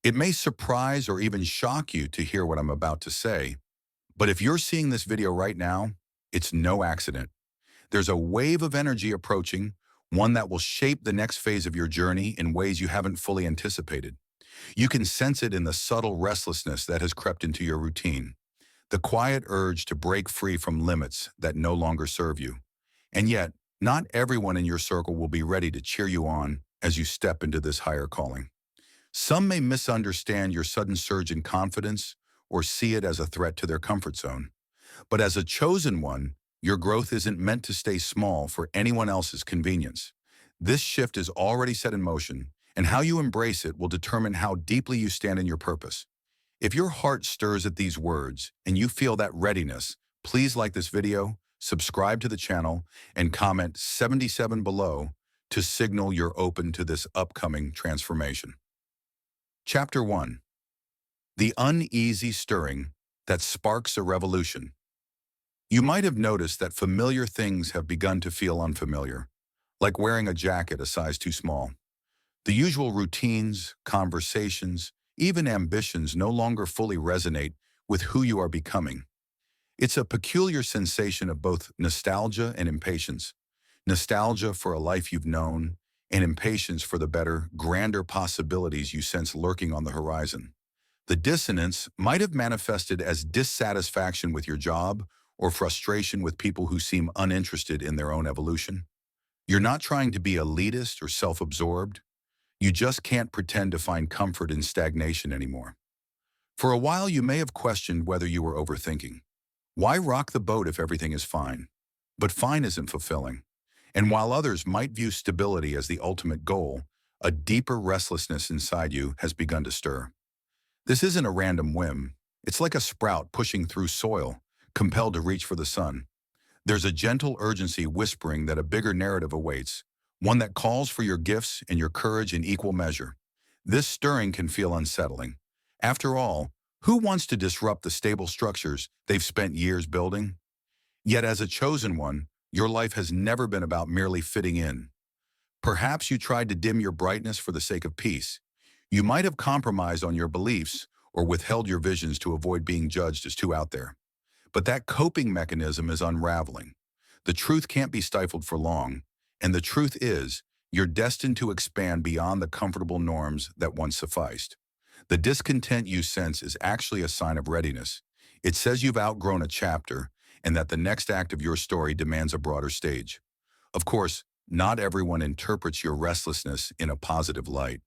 It may surprise or even shock you to hear what I'm about to say, but if you're seeing this video right now, it's no accident. There's a wave of energy approaching, one that will shape the next phase of your journey in ways you haven't fully anticipated. You can sense it in the subtle restlessness that has crept into your routine, the quiet urge to break free from limits that no longer serve you. And yet, not everyone in your circle will be ready to cheer you on as you step into this higher calling. Some may misunderstand your sudden surge in confidence or see it as a threat to their comfort zone. But as a chosen one, your growth isn't meant to stay small for anyone else's convenience. This shift is already set in motion, and how you embrace it will determine how deeply you stand in your purpose. If your heart stirs at these words and you feel that readiness, please like this video, subscribe to the channel, and comment 77 below to signal you're open to this upcoming transformation. Chapter 1. The uneasy stirring that sparks a revolution. You might have noticed that familiar things have begun to feel unfamiliar, like wearing a jacket a size too small. The usual routines, conversations, even ambitions no longer fully resonate with who you are becoming. It's a peculiar sensation of both nostalgia and impatience. Nostalgia for a life you've known, and impatience for the better, grander possibilities you sense lurking on the horizon. The dissonance might have manifested as dissatisfaction with your job or frustration with people who seem uninterested in their own evolution. You're not trying to be elitist or self-absorbed. You just can't pretend to find comfort in stagnation anymore. For a while, you may have questioned whether you were overthinking. Why rock the boat if everything is fine? But fine isn't fulfilling. And while others might view stability as the ultimate goal, a deeper restlessness inside you has begun to stir. This isn't a random whim. It's like a sprout pushing through soil, compelled to reach for the sun. There's a gentle urgency whispering that a bigger narrative awaits, one that calls for your gifts and your courage in equal measure. This stirring can feel unsettling. After all, who wants to disrupt the stable structures they've spent years building? Yet as a chosen one, your life has never been about merely fitting in. Perhaps you tried to dim your brightness for the sake of peace. You might have compromised on your beliefs or withheld your visions to avoid being judged as too out there. But that coping mechanism is unraveling. The truth can't be stifled for long, and the truth is, you're destined to expand beyond the comfortable norms that once sufficed. The discontent you sense is actually a sign of readiness. It says you've outgrown a chapter and that the next act of your story demands a broader stage. Of course, not everyone interprets your restlessness in a positive light.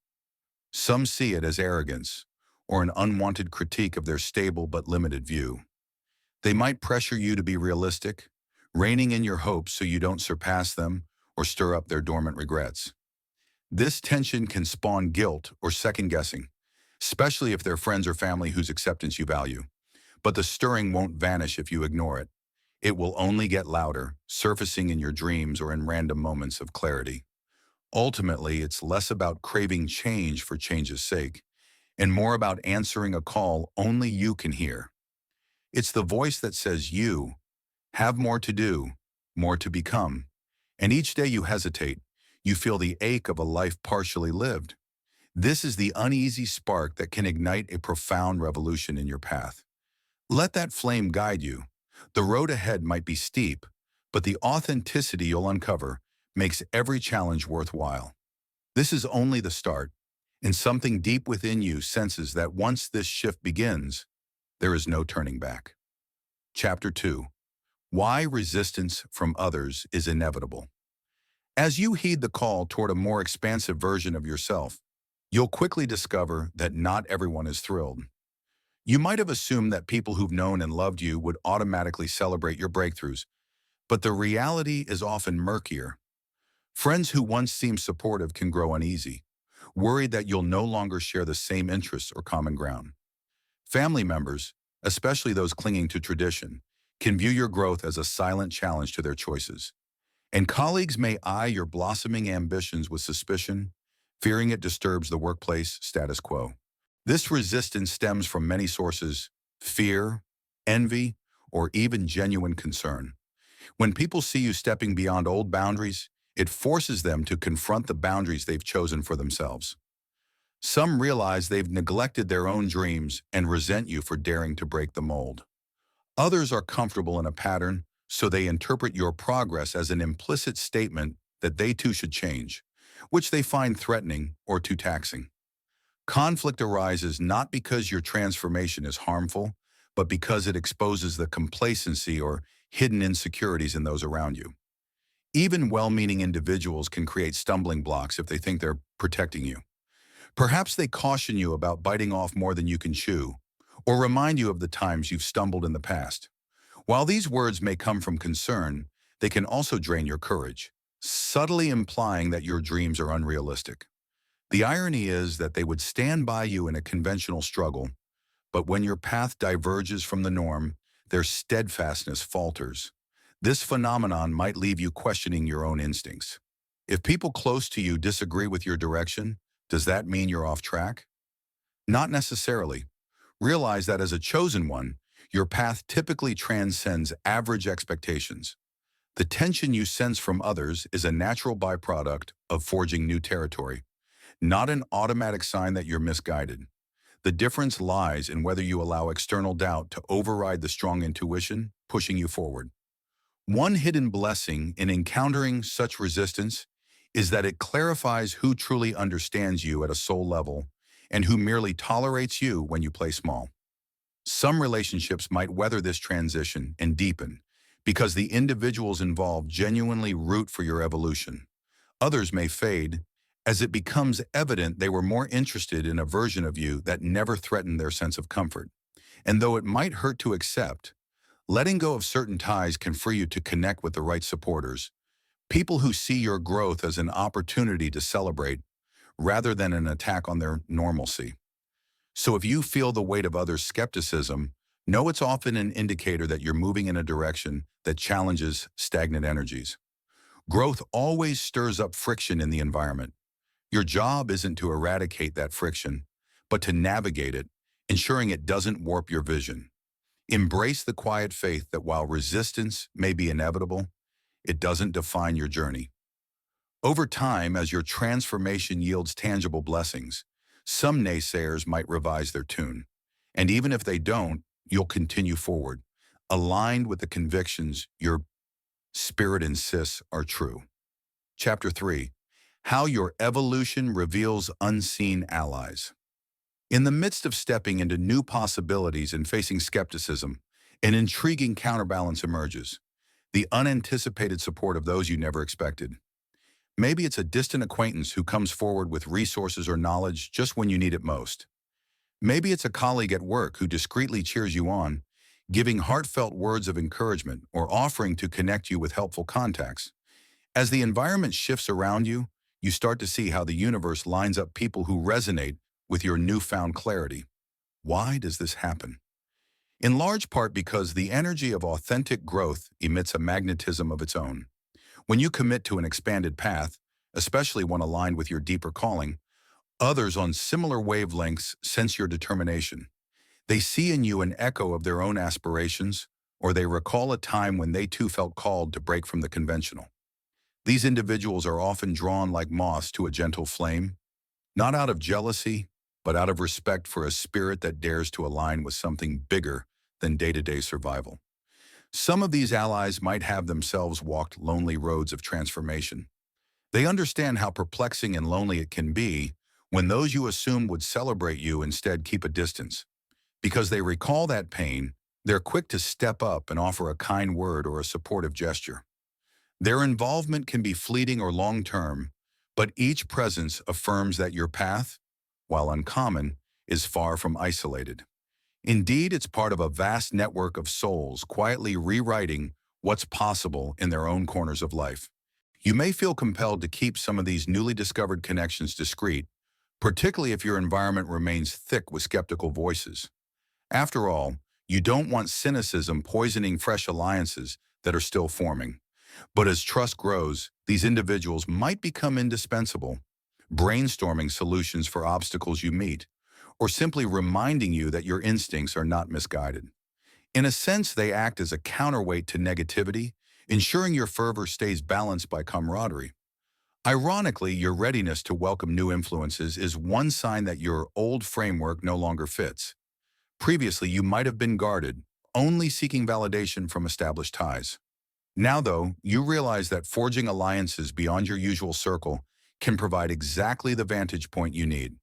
Some see it as arrogance or an unwanted critique of their stable but limited view. They might pressure you to be realistic, reining in your hopes so you don't surpass them or stir up their dormant regrets. This tension can spawn guilt or second-guessing, especially if they're friends or family whose acceptance you value. But the stirring won't vanish if you ignore it. It will only get louder, surfacing in your dreams or in random moments of clarity. Ultimately, it's less about craving change for change's sake, and more about answering a call only you can hear. It's the voice that says you have more to do, more to become, and each day you hesitate, you feel the ache of a life partially lived. This is the uneasy spark that can ignite a profound revolution in your path. Let that flame guide you. The road ahead might be steep, but the authenticity you'll uncover makes every challenge worthwhile. This is only the start, and something deep within you senses that once this shift begins, there is no turning back. Chapter 2. Why resistance from others is inevitable. As you heed the call toward a more expansive version of yourself, you'll quickly discover that not everyone is thrilled. You might have assumed that people who've known and loved you would automatically celebrate your breakthroughs, but the reality is often murkier. Friends who once seemed supportive can grow uneasy, worried that you'll no longer share the same interests or common ground. Family members, especially those clinging to tradition, can view your growth as a silent challenge to their choices. And colleagues may eye your blossoming ambitions with suspicion, fearing it disturbs the workplace status quo. This resistance stems from many sources: fear, envy, or even genuine concern. When people see you stepping beyond old boundaries, it forces them to confront the boundaries they've chosen for themselves. Some realize they've neglected their own dreams and resent you for daring to break the mold. Others are comfortable in a pattern, so they interpret your progress as an implicit statement that they too should change, which they find threatening or too taxing. Conflict arises not because your transformation is harmful, but because it exposes the complacency or hidden insecurities in those around you. Even well-meaning individuals can create stumbling blocks if they think they're protecting you. Perhaps they caution you about biting off more than you can chew, or remind you of the times you've stumbled in the past. While these words may come from concern, they can also drain your courage, subtly implying that your dreams are unrealistic. The irony is that they would stand by you in a conventional struggle, but when your path diverges from the norm, their steadfastness falters. This phenomenon might leave you questioning your own instincts. If people close to you disagree with your direction, does that mean you're off track? Not necessarily. Realize that as a chosen one, your path typically transcends average expectations. The tension you sense from others is a natural byproduct of forging new territory, not an automatic sign that you're misguided. The difference lies in whether you allow external doubt to override the strong intuition pushing you forward. One hidden blessing in encountering such resistance is that it clarifies who truly understands you at a soul level and who merely tolerates you when you play small. Some relationships might weather this transition and deepen because the individuals involved genuinely root for your evolution. Others may fade as it becomes evident they were more interested in a version of you that never threatened their sense of comfort. And though it might hurt to accept, letting go of certain ties can free you to connect with the right supporters, people who see your growth as an opportunity to celebrate rather than an attack on their normalcy. So if you feel the weight of others' skepticism, know it's often an indicator that you're moving in a direction that challenges stagnant energies. Growth always stirs up friction in the environment. Your job isn't to eradicate that friction, but to navigate it, ensuring it doesn't warp your vision. Embrace the quiet faith that while resistance may be inevitable, it doesn't define your journey. Over time, as your transformation yields tangible blessings, some naysayers might revise their tune. And even if they don't, you'll continue forward, aligned with the convictions your spirit insists are true. Chapter 3. How your evolution reveals unseen allies. In the midst of stepping into new possibilities and facing skepticism, an intriguing counterbalance emerges: the unanticipated support of those you never expected. Maybe it's a distant acquaintance who comes forward with resources or knowledge just when you need it most. Maybe it's a colleague at work who discreetly cheers you on, giving heartfelt words of encouragement or offering to connect you with helpful contacts. As the environment shifts around you, you start to see how the universe lines up people who resonate with your newfound clarity. Why does this happen? In large part because the energy of authentic growth emits a magnetism of its own. When you commit to an expanded path, especially one aligned with your deeper calling, others on similar wavelengths sense your determination. They see in you an echo of their own aspirations, or they recall a time when they too felt called to break from the conventional. These individuals are often drawn like moths to a gentle flame, not out of jealousy, but out of respect for a spirit that dares to align with something bigger than day-to-day survival. Some of these allies might have themselves walked lonely roads of transformation. They understand how perplexing and lonely it can be when those you assume would celebrate you instead keep a distance. Because they recall that pain, they're quick to step up and offer a kind word or a supportive gesture. Their involvement can be fleeting or long-term, but each presence affirms that your path, while uncommon, is far from isolated. Indeed, it's part of a vast network of souls quietly rewriting what's possible in their own corners of life. You may feel compelled to keep some of these newly discovered connections discreet, particularly if your environment remains thick with skeptical voices. After all, you don't want cynicism poisoning fresh alliances that are still forming. But as trust grows, these individuals might become indispensable, brainstorming solutions for obstacles you meet, or simply reminding you that your instincts are not misguided. In a sense, they act as a counterweight to negativity, ensuring your fervor stays balanced by camaraderie. Ironically, your readiness to welcome new influences is one sign that your old framework no longer fits. Previously, you might have been guarded, only seeking validation from established ties. Now, though, you realize that forging alliances beyond your usual circle can provide exactly the vantage point you need.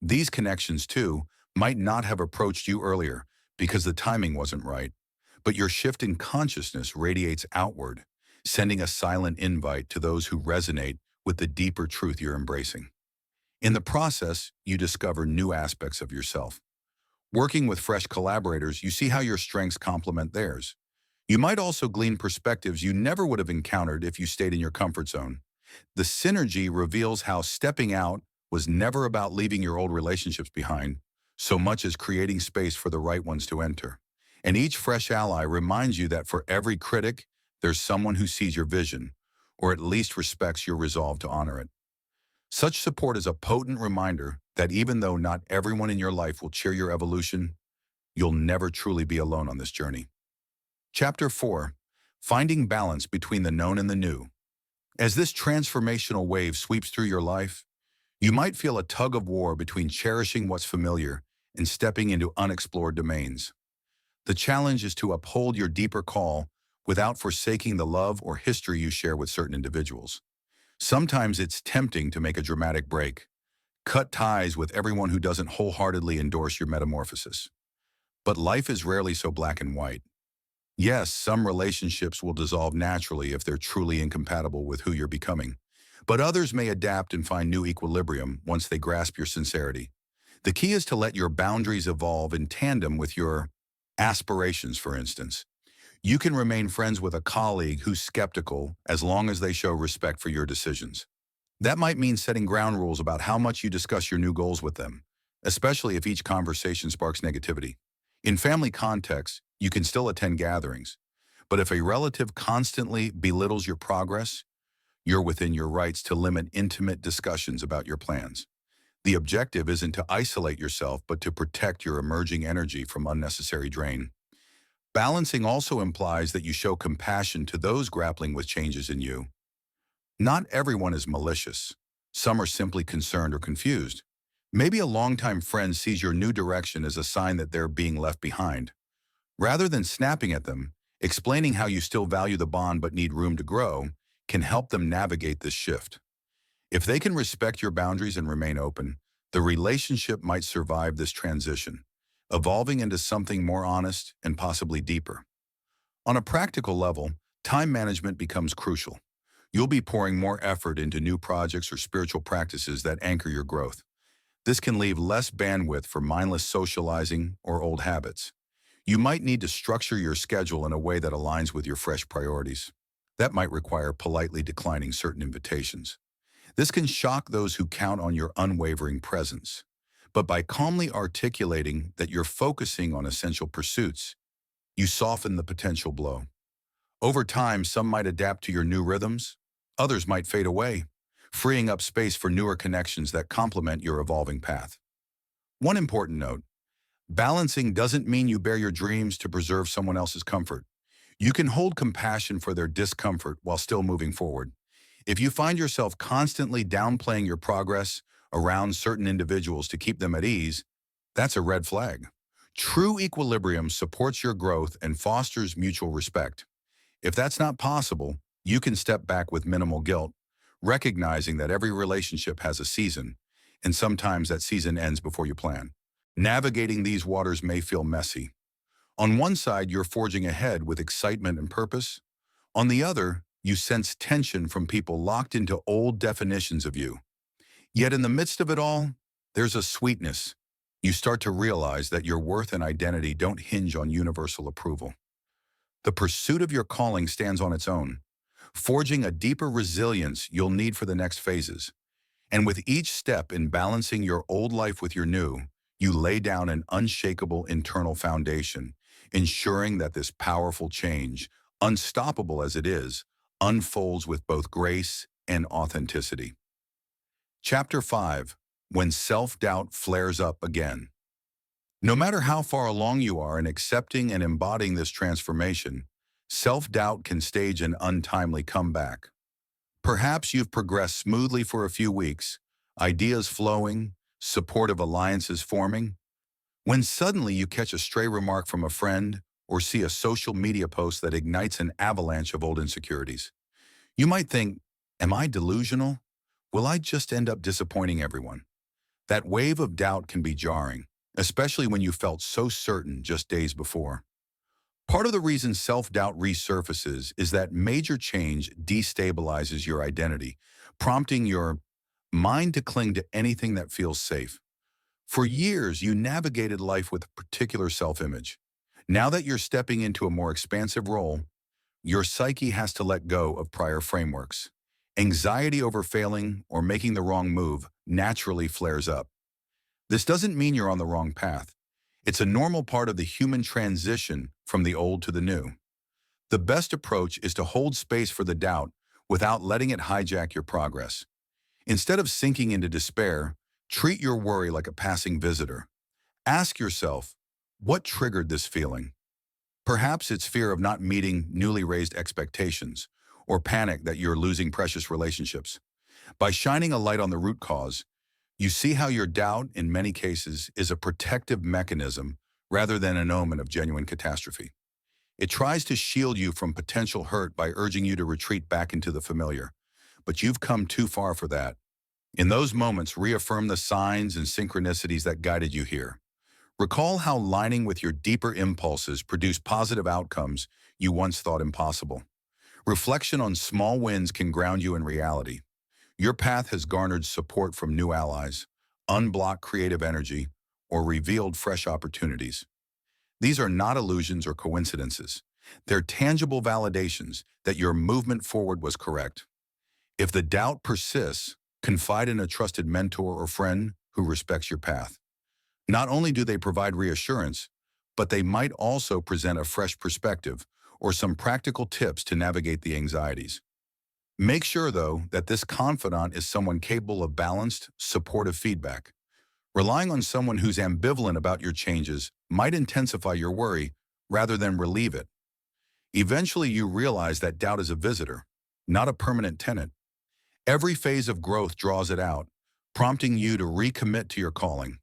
These connections, too, might not have approached you earlier because the timing wasn't right, but your shift in consciousness radiates outward, sending a silent invite to those who resonate with the deeper truth you're embracing. In the process, you discover new aspects of yourself. Working with fresh collaborators, you see how your strengths complement theirs. You might also glean perspectives you never would have encountered if you stayed in your comfort zone. The synergy reveals how stepping out was never about leaving your old relationships behind, so much as creating space for the right ones to enter. And each fresh ally reminds you that for every critic, there's someone who sees your vision, or at least respects your resolve to honor it. Such support is a potent reminder that even though not everyone in your life will cheer your evolution, you'll never truly be alone on this journey. Chapter 4. Finding Balance Between the Known and the New. As this transformational wave sweeps through your life, you might feel a tug of war between cherishing what's familiar and stepping into unexplored domains. The challenge is to uphold your deeper call without forsaking the love or history you share with certain individuals. Sometimes it's tempting to make a dramatic break, cut ties with everyone who doesn't wholeheartedly endorse your metamorphosis. But life is rarely so black and white. Yes, some relationships will dissolve naturally if they're truly incompatible with who you're becoming, but others may adapt and find new equilibrium once they grasp your sincerity. The key is to let your boundaries evolve in tandem with your aspirations, for instance. You can remain friends with a colleague who's skeptical as long as they show respect for your decisions. That might mean setting ground rules about how much you discuss your new goals with them, especially if each conversation sparks negativity. In family contexts, you can still attend gatherings, but if a relative constantly belittles your progress, you're within your rights to limit intimate discussions about your plans. The objective isn't to isolate yourself, but to protect your emerging energy from unnecessary drain. Balancing also implies that you show compassion to those grappling with changes in you. Not everyone is malicious. Some are simply concerned or confused. Maybe a longtime friend sees your new direction as a sign that they're being left behind. Rather than snapping at them, explaining how you still value the bond but need room to grow can help them navigate this shift. If they can respect your boundaries and remain open, the relationship might survive this transition, evolving into something more honest and possibly deeper. On a practical level, time management becomes crucial. You'll be pouring more effort into new projects or spiritual practices that anchor your growth. This can leave less bandwidth for mindless socializing or old habits. You might need to structure your schedule in a way that aligns with your fresh priorities. That might require politely declining certain invitations. This can shock those who count on your unwavering presence. But by calmly articulating that you're focusing on essential pursuits, you soften the potential blow. Over time, some might adapt to your new rhythms, others might fade away, freeing up space for newer connections that complement your evolving path. One important note: balancing doesn't mean you bear your dreams to preserve someone else's comfort. You can hold compassion for their discomfort while still moving forward. If you find yourself constantly downplaying your progress around certain individuals to keep them at ease, that's a red flag. True equilibrium supports your growth and fosters mutual respect. If that's not possible, you can step back with minimal guilt, recognizing that every relationship has a season, and sometimes that season ends before you plan. Navigating these waters may feel messy. On one side, you're forging ahead with excitement and purpose. On the other, you sense tension from people locked into old definitions of you. Yet in the midst of it all, there's a sweetness. You start to realize that your worth and identity don't hinge on universal approval. The pursuit of your calling stands on its own, forging a deeper resilience you'll need for the next phases. And with each step in balancing your old life with your new, you lay down an unshakable internal foundation, ensuring that this powerful change, unstoppable as it is, unfolds with both grace and authenticity. Chapter 5. When Self-Doubt Flares Up Again. No matter how far along you are in accepting and embodying this transformation, self-doubt can stage an untimely comeback. Perhaps you've progressed smoothly for a few weeks, ideas flowing, supportive alliances forming, when suddenly you catch a stray remark from a friend or see a social media post that ignites an avalanche of old insecurities. You might think, am I delusional? Will I just end up disappointing everyone? That wave of doubt can be jarring, especially when you felt so certain just days before. Part of the reason self-doubt resurfaces is that major change destabilizes your identity, prompting your mind to cling to anything that feels safe. For years, you navigated life with a particular self-image. Now that you're stepping into a more expansive role, your psyche has to let go of prior frameworks. Anxiety over failing or making the wrong move naturally flares up. This doesn't mean you're on the wrong path. It's a normal part of the human transition from the old to the new. The best approach is to hold space for the doubt without letting it hijack your progress. Instead of sinking into despair, treat your worry like a passing visitor. Ask yourself, what triggered this feeling? Perhaps it's fear of not meeting newly raised expectations, or panic that you're losing precious relationships. By shining a light on the root cause, you see how your doubt, in many cases, is a protective mechanism rather than an omen of genuine catastrophe. It tries to shield you from potential hurt by urging you to retreat back into the familiar. But you've come too far for that. In those moments, reaffirm the signs and synchronicities that guided you here. Recall how lining with your deeper impulses produced positive outcomes you once thought impossible. Reflection on small wins can ground you in reality. Your path has garnered support from new allies, unblocked creative energy, or revealed fresh opportunities. These are not illusions or coincidences. They're tangible validations that your movement forward was correct. If the doubt persists, confide in a trusted mentor or friend who respects your path. Not only do they provide reassurance, but they might also present a fresh perspective or some practical tips to navigate the anxieties. Make sure, though, that this confidant is someone capable of balanced, supportive feedback. Relying on someone who's ambivalent about your changes might intensify your worry rather than relieve it. Eventually, you realize that doubt is a visitor, not a permanent tenant. Every phase of growth draws it out, prompting you to recommit to your calling.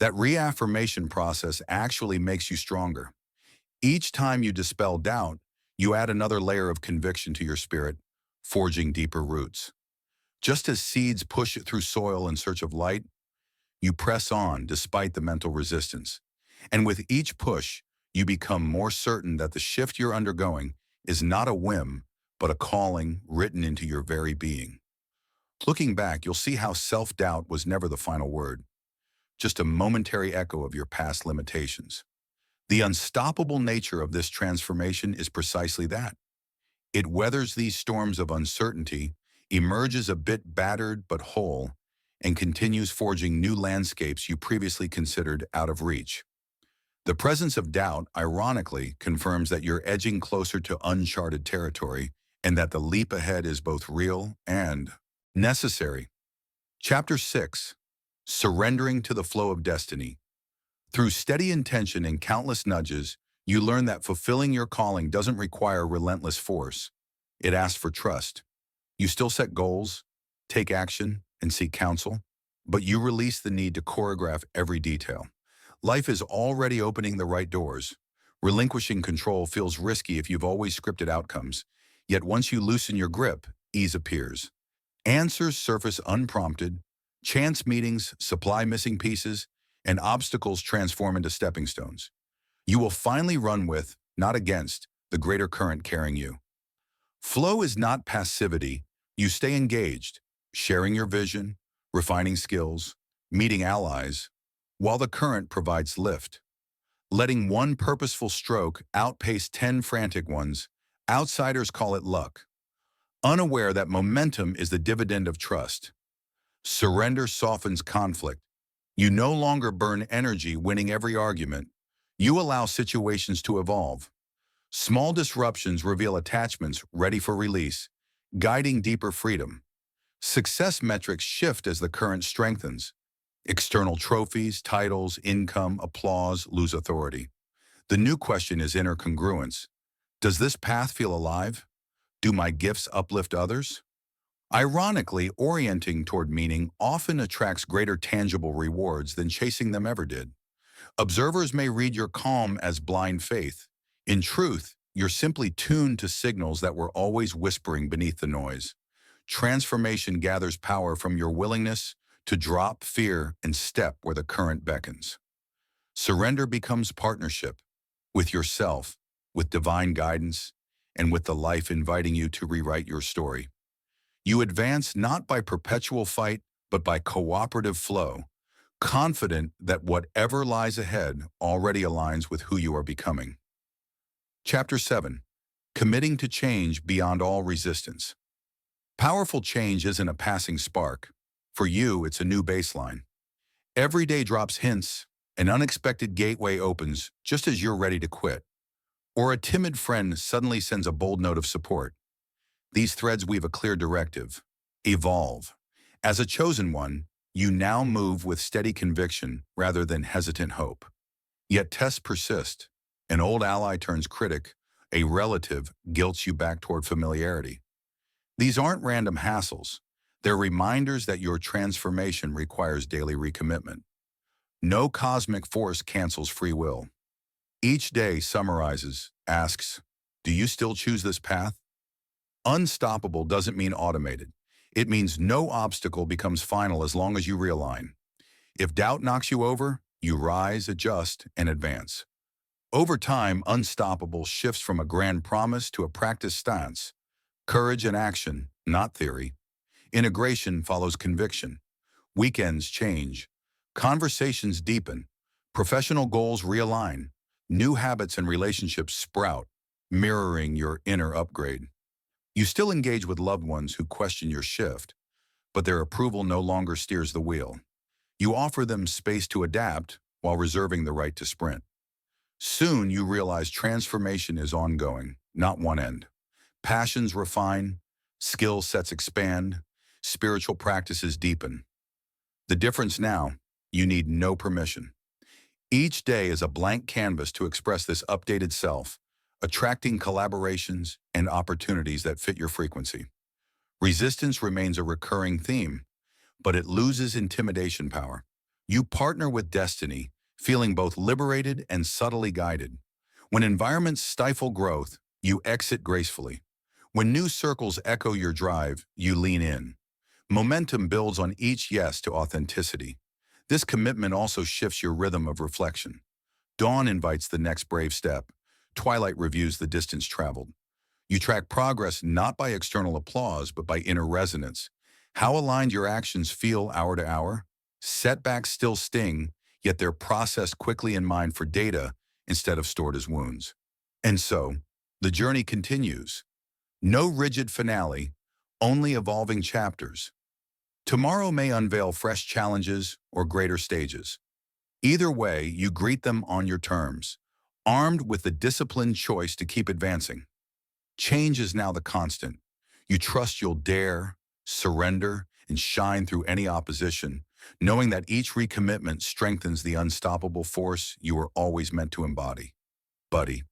That reaffirmation process actually makes you stronger. Each time you dispel doubt, you add another layer of conviction to your spirit, forging deeper roots. Just as seeds push it through soil in search of light, you press on despite the mental resistance. And with each push, you become more certain that the shift you're undergoing is not a whim, but a calling written into your very being. Looking back, you'll see how self-doubt was never the final word, just a momentary echo of your past limitations. The unstoppable nature of this transformation is precisely that. It weathers these storms of uncertainty, emerges a bit battered but whole, and continues forging new landscapes you previously considered out of reach. The presence of doubt, ironically, confirms that you're edging closer to uncharted territory and that the leap ahead is both real and necessary. Chapter 6. Surrendering to the flow of destiny. Through steady intention and countless nudges, you learn that fulfilling your calling doesn't require relentless force. It asks for trust. You still set goals, take action, and seek counsel, but you release the need to choreograph every detail. Life is already opening the right doors. Relinquishing control feels risky if you've always scripted outcomes, yet once you loosen your grip, ease appears. Answers surface unprompted, chance meetings supply missing pieces, and obstacles transform into stepping stones. You will finally run with, not against, the greater current carrying you. Flow is not passivity. You stay engaged, sharing your vision, refining skills, meeting allies, while the current provides lift. Letting one purposeful stroke outpace 10 frantic ones, outsiders call it luck. Unaware that momentum is the dividend of trust. Surrender softens conflict. You no longer burn energy winning every argument. You allow situations to evolve. Small disruptions reveal attachments ready for release, guiding deeper freedom. Success metrics shift as the current strengthens. External trophies, titles, income, applause lose authority. The new question is inner congruence. Does this path feel alive? Do my gifts uplift others? Ironically, orienting toward meaning often attracts greater tangible rewards than chasing them ever did. Observers may read your calm as blind faith. In truth, you're simply tuned to signals that were always whispering beneath the noise. Transformation gathers power from your willingness to drop fear and step where the current beckons. Surrender becomes partnership with yourself, with divine guidance, and with the life inviting you to rewrite your story. You advance not by perpetual fight, but by cooperative flow, confident that whatever lies ahead already aligns with who you are becoming. Chapter 7. Committing to change beyond all resistance. Powerful change isn't a passing spark. For you, it's a new baseline. Every day drops hints, an unexpected gateway opens just as you're ready to quit, or a timid friend suddenly sends a bold note of support. These threads weave a clear directive: evolve. As a chosen one, you now move with steady conviction rather than hesitant hope. Yet tests persist. An old ally turns critic, a relative guilts you back toward familiarity. These aren't random hassles. They're reminders that your transformation requires daily recommitment. No cosmic force cancels free will. Each day summarizes, asks, do you still choose this path? Unstoppable doesn't mean automated. It means no obstacle becomes final as long as you realign. If doubt knocks you over, you rise, adjust, and advance. Over time, unstoppable shifts from a grand promise to a practiced stance. Courage and action, not theory. Integration follows conviction. Weekends change. Conversations deepen. Professional goals realign. New habits and relationships sprout, mirroring your inner upgrade. You still engage with loved ones who question your shift, but their approval no longer steers the wheel. You offer them space to adapt while reserving the right to sprint. Soon you realize transformation is ongoing, not one end. Passions refine, skill sets expand, spiritual practices deepen. The difference now, you need no permission. Each day is a blank canvas to express this updated self, attracting collaborations and opportunities that fit your frequency. Resistance remains a recurring theme, but it loses intimidation power. You partner with destiny, feeling both liberated and subtly guided. When environments stifle growth, you exit gracefully. When new circles echo your drive, you lean in. Momentum builds on each yes to authenticity. This commitment also shifts your rhythm of reflection. Dawn invites the next brave step. Twilight reviews the distance traveled. You track progress not by external applause, but by inner resonance. How aligned your actions feel hour to hour? Setbacks still sting, yet they're processed quickly in mind for data instead of stored as wounds. And so, the journey continues. No rigid finale, only evolving chapters. Tomorrow may unveil fresh challenges or greater stages. Either way, you greet them on your terms, armed with the disciplined choice to keep advancing. Change is now the constant. You trust you'll dare, surrender, and shine through any opposition, knowing that each recommitment strengthens the unstoppable force you were always meant to embody. Buddy.